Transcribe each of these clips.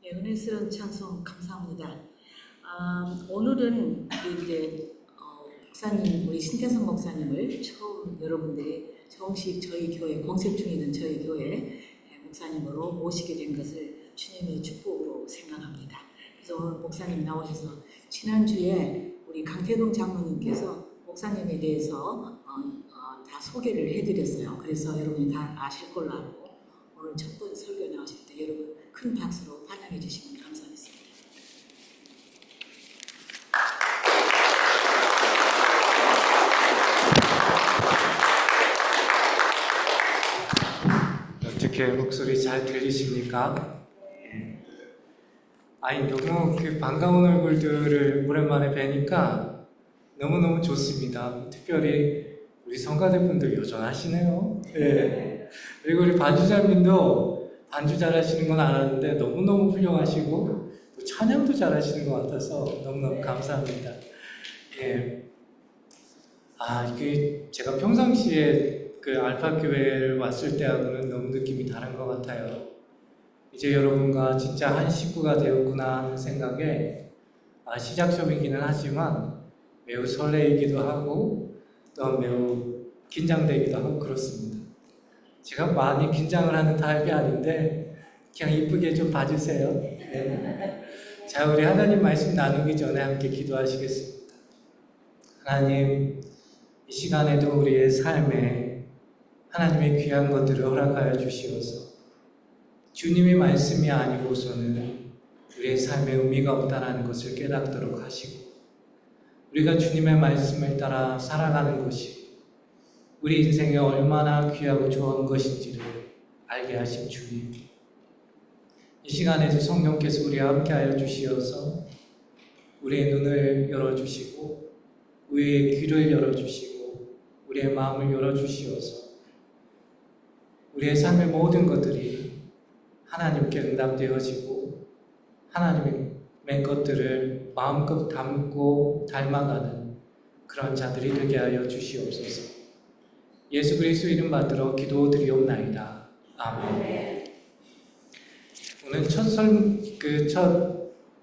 네, 은혜스러운 찬송 감사합니다. 오늘은 목사님, 우리 신태성 목사님을 처음 여러분들이 정식 저희 교회, 공셉 중이던 저희 교회 목사님으로 모시게 된 것을 주님의 축복으로 생각합니다. 그래서 오늘 목사님 나오셔서 지난주에 우리 강태동 장로님께서 목사님에 대해서 다 소개를 해드렸어요. 그래서 여러분이 다 아실 걸로 알고 오늘 첫 번째 설교 나오실 때 여러분 큰 박수로 환영해 주시면 감사하겠습니다. 어떻게 목소리 잘 들리십니까? 아니 너무 반가운 얼굴들을 오랜만에 뵈니까 너무너무 좋습니다. 특별히 우리 성가대분들 여전하시네요. 네. 그리고 우리 반주자님도 반주 잘하시는 건 알았는데 너무너무 훌륭하시고 또 찬양도 잘하시는 것 같아서 너무너무 감사합니다. 예. 이게 제가 평상시에 알파교회를 왔을 때하고는 너무 느낌이 다른 것 같아요. 이제 여러분과 진짜 한 식구가 되었구나 하는 생각에 시작 점이기는 하지만 매우 설레이기도 하고 또 매우 긴장되기도 하고 그렇습니다. 제가 많이 긴장을 하는 타입이 아닌데 그냥 이쁘게 좀 봐주세요. 네. 자, 우리 하나님 말씀 나누기 전에 함께 기도하시겠습니다. 하나님, 이 시간에도 우리의 삶에 하나님의 귀한 것들을 허락하여 주시어서 주님의 말씀이 아니고서는 우리의 삶에 의미가 없다는 것을 깨닫도록 하시고 우리가 주님의 말씀을 따라 살아가는 것이 우리 인생에 얼마나 귀하고 좋은 것인지를 알게 하신 주님, 이 시간에도 성령께서 우리와 함께하여 주시어서 우리의 눈을 열어주시고 우리의 귀를 열어주시고 우리의 마음을 열어주시어서 우리의 삶의 모든 것들이 하나님께 응답되어지고 하나님의 것들을 마음껏 담고 닮아가는 그런 자들이 되게 하여 주시옵소서. 예수 그리스도 이름 받들어 기도드리옵나이다. 아멘. 오늘 첫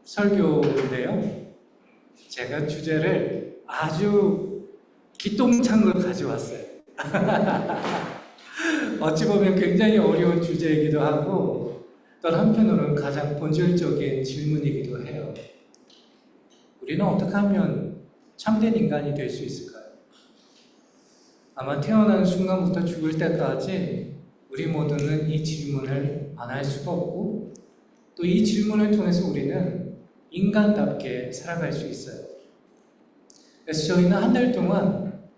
설교인데요. 제가 주제를 아주 기똥찬 걸 가져왔어요. 어찌 보면 굉장히 어려운 주제이기도 하고 또 한편으로는 가장 본질적인 질문이기도 해요. 우리는 어떻게 하면 참된 인간이 될 수 있을까요? 아마 태어난 순간부터 죽을 때까지 우리 모두는 이 질문을 안 할 수가 없고 또 이 질문을 통해서 우리는 인간답게 살아갈 수 있어요. 그래서 저희는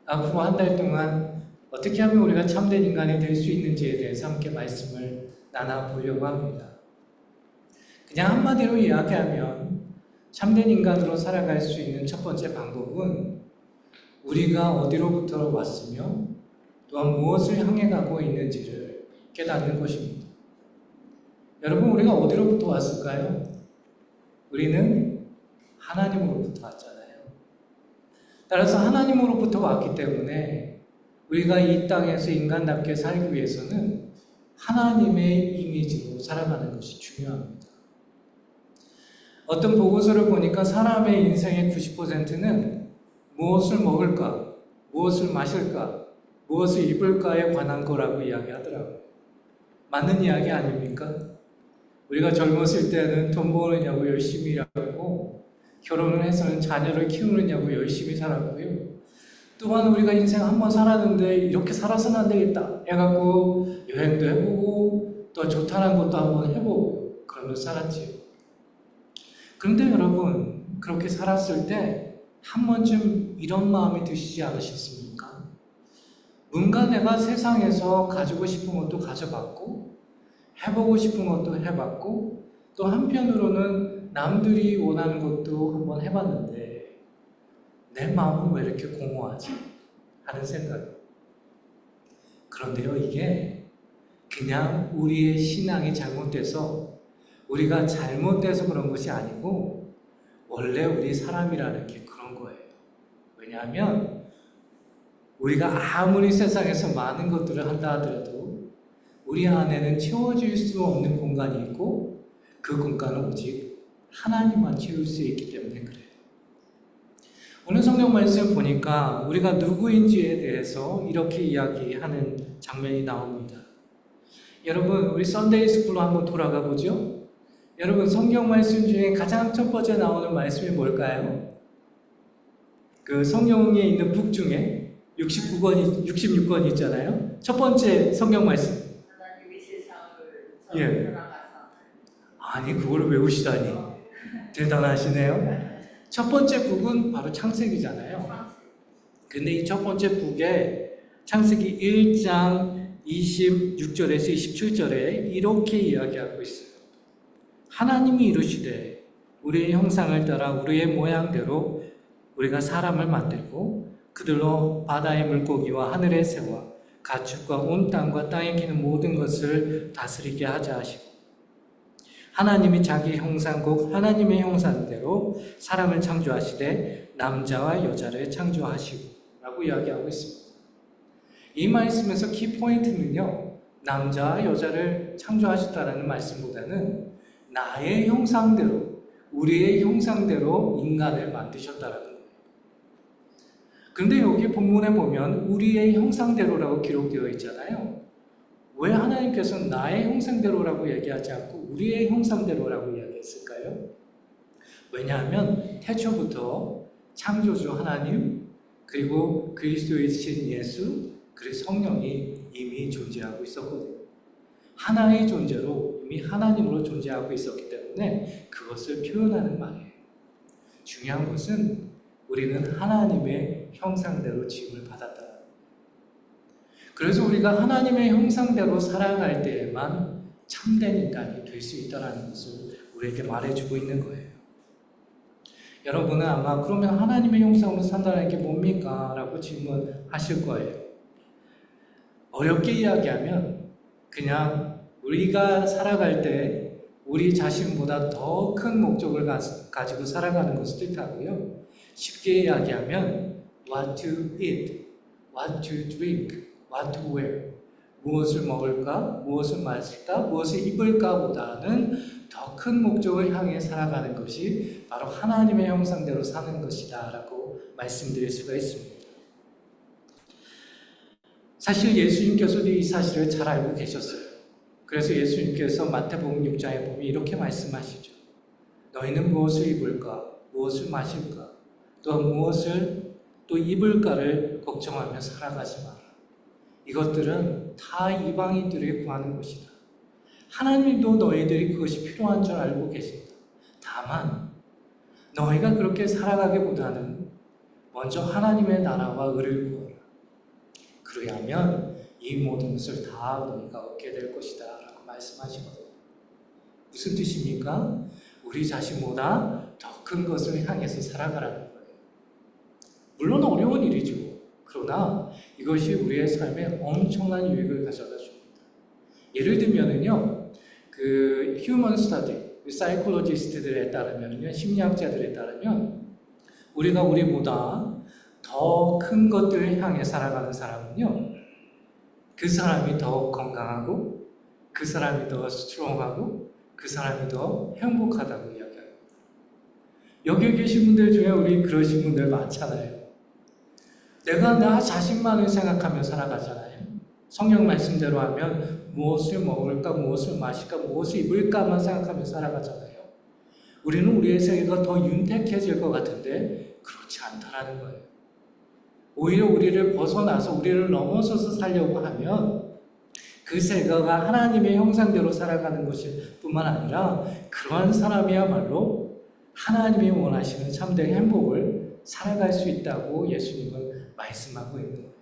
앞으로 한 달 동안 어떻게 하면 우리가 참된 인간이 될 수 있는지에 대해서 함께 말씀을 나눠보려고 합니다. 그냥 한마디로 이야기하면 참된 인간으로 살아갈 수 있는 첫 번째 방법은 우리가 어디로부터 왔으며 또한 무엇을 향해 가고 있는지를 깨닫는 것입니다. 여러분, 우리가 어디로부터 왔을까요? 우리는 하나님으로부터 왔잖아요. 따라서 하나님으로부터 왔기 때문에 우리가 이 땅에서 인간답게 살기 위해서는 하나님의 이미지로 살아가는 것이 중요합니다. 어떤 보고서를 보니까 사람의 인생의 90%는 무엇을 먹을까, 무엇을 마실까, 무엇을 입을까에 관한 거라고 이야기하더라고요. 맞는 이야기 아닙니까? 우리가 젊었을 때는 돈 버느냐고 열심히 일하고 결혼을 해서는 자녀를 키우느냐고 열심히 살았고요. 또한 우리가 인생 한번 살았는데 이렇게 살아서는 안 되겠다 해갖고 여행도 해보고 또 좋다는 것도 한번 해보고 그러면서 살았지요. 그런데 여러분, 그렇게 살았을 때 한 번쯤 이런 마음이 드시지 않으셨습니까? 뭔가 내가 세상에서 가지고 싶은 것도 가져봤고 해보고 싶은 것도 해봤고 또 한편으로는 남들이 원하는 것도 한번 해봤는데 내 마음은 왜 이렇게 공허하지? 하는 생각이에요. 그런데요, 이게 그냥 우리의 신앙이 잘못돼서 우리가 잘못돼서 그런 것이 아니고 원래 우리 사람이라는 게 그런 거예요. 왜냐하면 우리가 아무리 세상에서 많은 것들을 한다 하더라도 우리 안에는 채워질 수 없는 공간이 있고 그 공간은 오직 하나님만 채울 수 있기 때문에 그래요. 오늘 성경 말씀 보니까 우리가 누구인지에 대해서 이렇게 이야기하는 장면이 나옵니다. 여러분, 우리 썬데이 스쿨로 한번 돌아가 보죠. 여러분, 성경 말씀 중에 가장 첫 번째 나오는 말씀이 뭘까요? 그 성경에 있는 북 중에 66권이 있잖아요. 첫 번째 성경 말씀. 하나님이 세상을 예. 사랑하사. 아니, 그거를 외우시다니. 대단하시네요. 첫 번째 북은 바로 창세기잖아요. 근데 이 첫 번째 북에 창세기 1장 26절에서 27절에 이렇게 이야기하고 있어요. 하나님이 이르시되 우리의 형상을 따라 우리의 모양대로 우리가 사람을 만들고 그들로 바다의 물고기와 하늘의 새와 가축과 온 땅과 땅에 기는 모든 것을 다스리게 하자 하시고 하나님이 자기 형상국 하나님의 형상대로 사람을 창조하시되 남자와 여자를 창조하시고 라고 이야기하고 있습니다. 이 말씀에서 키포인트는요, 남자와 여자를 창조하셨다는 말씀보다는 나의 형상대로, 우리의 형상대로 인간을 만드셨다는 거예요. 그런데 여기 본문에 보면 우리의 형상대로라고 기록되어 있잖아요. 왜 하나님께서는 나의 형상대로라고 얘기하지 않고 우리의 형상대로라고 이야기했을까요? 왜냐하면 태초부터 창조주 하나님, 그리고 그리스도이신 예수, 그리고 성령이 이미 존재하고 있었거든요. 하나의 존재로 이미 하나님으로 존재하고 있었기 때문에 그것을 표현하는 말이에요. 중요한 것은 우리는 하나님의 형상대로 지음을 받았다는 거예요. 그래서 우리가 하나님의 형상대로 살아갈 때에만 참된 인간이 될 수 있다는 것을 우리에게 말해주고 있는 거예요. 여러분은 아마 그러면 하나님의 형상으로 산다는 게 뭡니까? 라고 질문하실 거예요. 어렵게 이야기하면 그냥 우리가 살아갈 때 우리 자신보다 더 큰 목적을 가지고 살아가는 것을 뜻하고요. 쉽게 이야기하면 what to eat, what to drink, what to wear, 무엇을 먹을까, 무엇을 마실까, 무엇을 입을까 보다는 더 큰 목적을 향해 살아가는 것이 바로 하나님의 형상대로 사는 것이다 라고 말씀드릴 수가 있습니다. 사실 예수님께서도 이 사실을 잘 알고 계셨어요. 그래서 예수님께서 마태복음 6장에 보면 이렇게 말씀하시죠. 너희는 무엇을 입을까, 무엇을 마실까, 또 무엇을 또 입을까를 걱정하며 살아가지 마라. 이것들은 다 이방인들이 구하는 것이다. 하나님도 너희들이 그것이 필요한 줄 알고 계신다. 다만 너희가 그렇게 살아가기보다는 먼저 하나님의 나라와 의를 구하라. 그리하면 이 모든 것을 다 너희가 얻게 될 것이다 라고 말씀하시거든요. 무슨 뜻입니까? 우리 자신보다 더 큰 것을 향해서 살아가라는 거예요. 물론 어려운 일이죠. 그러나 이것이 우리의 삶에 엄청난 유익을 가져다 줍니다. 예를 들면은요, 그 휴먼 스터디, 사이콜로지스트들에 따르면요, 심리학자들에 따르면 우리가 우리보다 더 큰 것들을 향해 살아가는 사람은요, 그 사람이 더 건강하고, 그 사람이 더 스트롱하고, 그 사람이 더 행복하다고 이야기합니다. 여기 계신 분들 중에 우리 그러신 분들 많잖아요. 내가 나 자신만을 생각하며 살아가잖아요. 성경 말씀대로 하면 무엇을 먹을까, 무엇을 마실까, 무엇을 입을까만 생각하며 살아가잖아요. 우리는 우리의 세계가 더 윤택해질 것 같은데 그렇지 않다라는 거예요. 오히려 우리를 벗어나서 우리를 넘어서서 살려고 하면 그 세계가 하나님의 형상대로 살아가는 것일 뿐만 아니라 그러한 사람이야말로 하나님이 원하시는 참된 행복을 살아갈 수 있다고 예수님은 말씀하고 있는 거예요.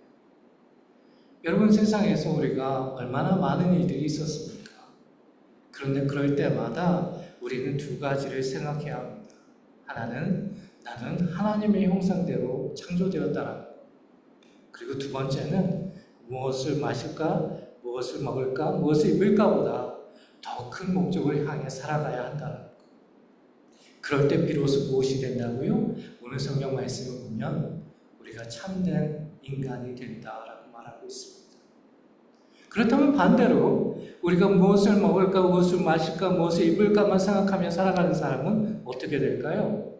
여러분, 세상에서 우리가 얼마나 많은 일들이 있었습니까? 그런데 그럴 때마다 우리는 두 가지를 생각해야 합니다. 하나는 나는 하나님의 형상대로 창조되었다라는 것. 그리고 두 번째는 무엇을 마실까, 무엇을 먹을까, 무엇을 입을까보다 더 큰 목적을 향해 살아가야 한다는 것. 그럴 때 비로소 무엇이 된다고요? 오늘 성경 말씀을 보면 우리가 참된 인간이 된다라고 말하고 있습니다. 그렇다면 반대로 우리가 무엇을 먹을까, 무엇을 마실까, 무엇을 입을까만 생각하며 살아가는 사람은 어떻게 될까요?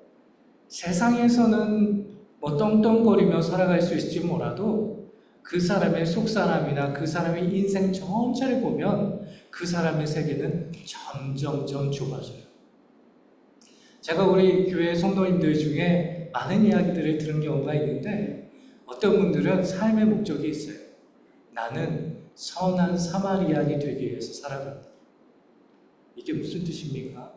세상에서는 뭐 떵떵거리며 살아갈 수 있을지 몰라도 그 사람의 속사람이나 그 사람의 인생 전체를 보면 그 사람의 세계는 점점점 좁아져요. 제가 우리 교회 성도님들 중에 많은 이야기들을 들은 경우가 있는데 어떤 분들은 삶의 목적이 있어요. 나는 선한 사마리안이 되기 위해서 살아간다. 이게 무슨 뜻입니까?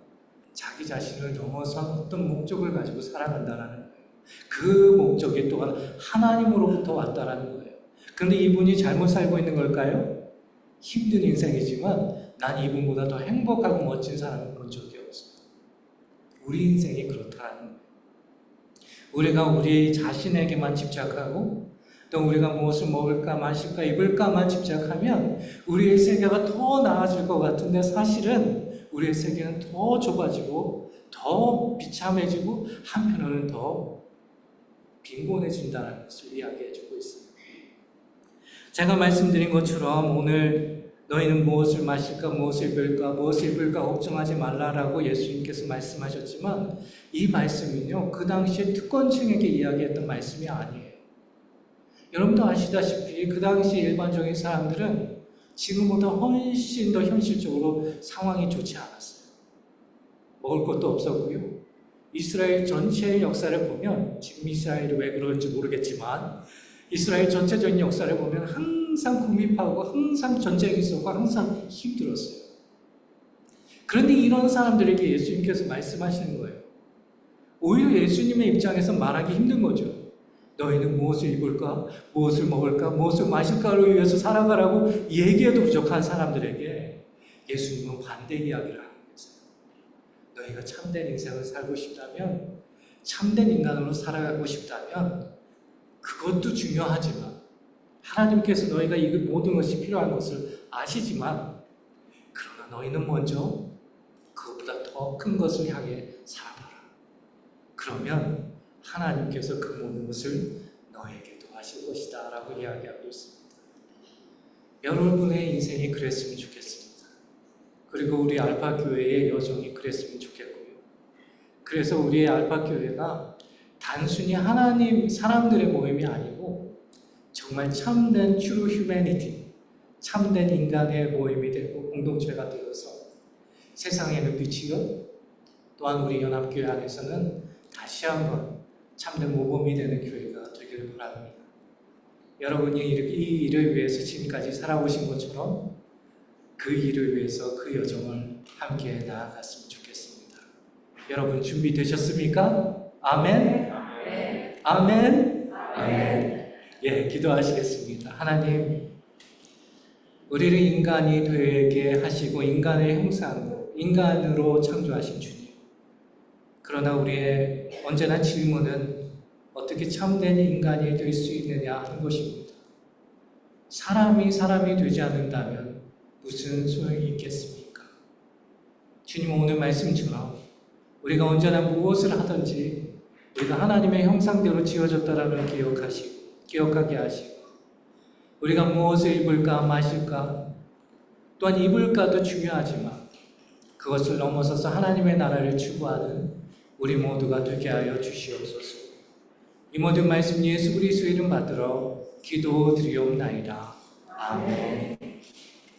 자기 자신을 넘어선 어떤 목적을 가지고 살아간다라는 거예요. 그 목적이 또한 하나님으로부터 왔다라는 거예요. 그런데 이분이 잘못 살고 있는 걸까요? 힘든 인생이지만 난 이분보다 더 행복하고 멋진 사람을 본 적이 없어요. 우리 인생이 그렇다는 거예요. 우리가 우리 자신에게만 집착하고 또 우리가 무엇을 먹을까 마실까 입을까만 집착하면 우리의 세계가 더 나아질 것 같은데 사실은 우리의 세계는 더 좁아지고 더 비참해지고 한편으로는 더 빈곤해진다는 것을 이야기해주고 있습니다. 제가 말씀드린 것처럼 오늘 너희는 무엇을 마실까 무엇을 입을까 무엇을 입을까 걱정하지 말라라고 예수님께서 말씀하셨지만 이 말씀은요 그 당시에 특권층에게 이야기했던 말씀이 아니에요. 여러분도 아시다시피 그 당시 일반적인 사람들은 지금보다 훨씬 더 현실적으로 상황이 좋지 않았어요. 먹을 것도 없었고요. 이스라엘 전체의 역사를 보면 지금 이스라엘이 왜 그런지 모르겠지만 이스라엘 전체적인 역사를 보면 항상 궁핍하고 항상 전쟁이 있었고 항상 힘들었어요. 그런데 이런 사람들에게 예수님께서 말씀하시는 거예요. 오히려 예수님의 입장에서 말하기 힘든 거죠. 너희는 무엇을 입을까, 무엇을 먹을까, 무엇을 마실까를 위해서 살아가라고 얘기해도 부족한 사람들에게 예수님은 반대 이야기를 하고 있어요. 너희가 참된 인생을 살고 싶다면, 참된 인간으로 살아가고 싶다면 그것도 중요하지만 하나님께서 너희가 이 모든 것이 필요한 것을 아시지만 그러나 너희는 먼저 그것보다 더 큰 것을 향해 살아봐라. 그러면 하나님께서 그 모든 것을 너에게도 하실 것이다 라고 이야기하고 있습니다. 여러분의 인생이 그랬으면 좋겠습니다. 그리고 우리 알파교회의 여정이 그랬으면 좋겠고요. 그래서 우리의 알파교회가 단순히 하나님 사람들의 모임이 아니고 정말 참된 true humanity, 참된 인간의 모임이 되고 공동체가 되어서 세상에는 빛이요 또한 우리 연합교회 안에서는 다시 한번 참된 모범이 되는 교회가 되기를 바랍니다. 여러분이 이 일을 위해서 지금까지 살아오신 것처럼 그 일을 위해서 그 여정을 함께 나아갔으면 좋겠습니다. 여러분 준비되셨습니까? 아멘? 아멘? 아멘. 예, 기도하시겠습니다. 하나님, 우리를 인간이 되게 하시고 인간의 형상으로, 인간으로 창조하신 주님. 그러나 우리의 언제나 질문은 어떻게 참된 인간이 될 수 있느냐 하는 것입니다. 사람이 되지 않는다면 무슨 소용이 있겠습니까? 주님 오늘 말씀처럼 우리가 언제나 무엇을 하든지 우리가 하나님의 형상대로 지어졌다라는 기억하게 하시고 우리가 무엇을 입을까 마실까 또한 입을까도 중요하지만 그것을 넘어서서 하나님의 나라를 추구하는 우리 모두가 되게 하여 주시옵소서. 이 모든 말씀 예수 그리스도의 이름 받들어 기도드리옵나이다. 아멘.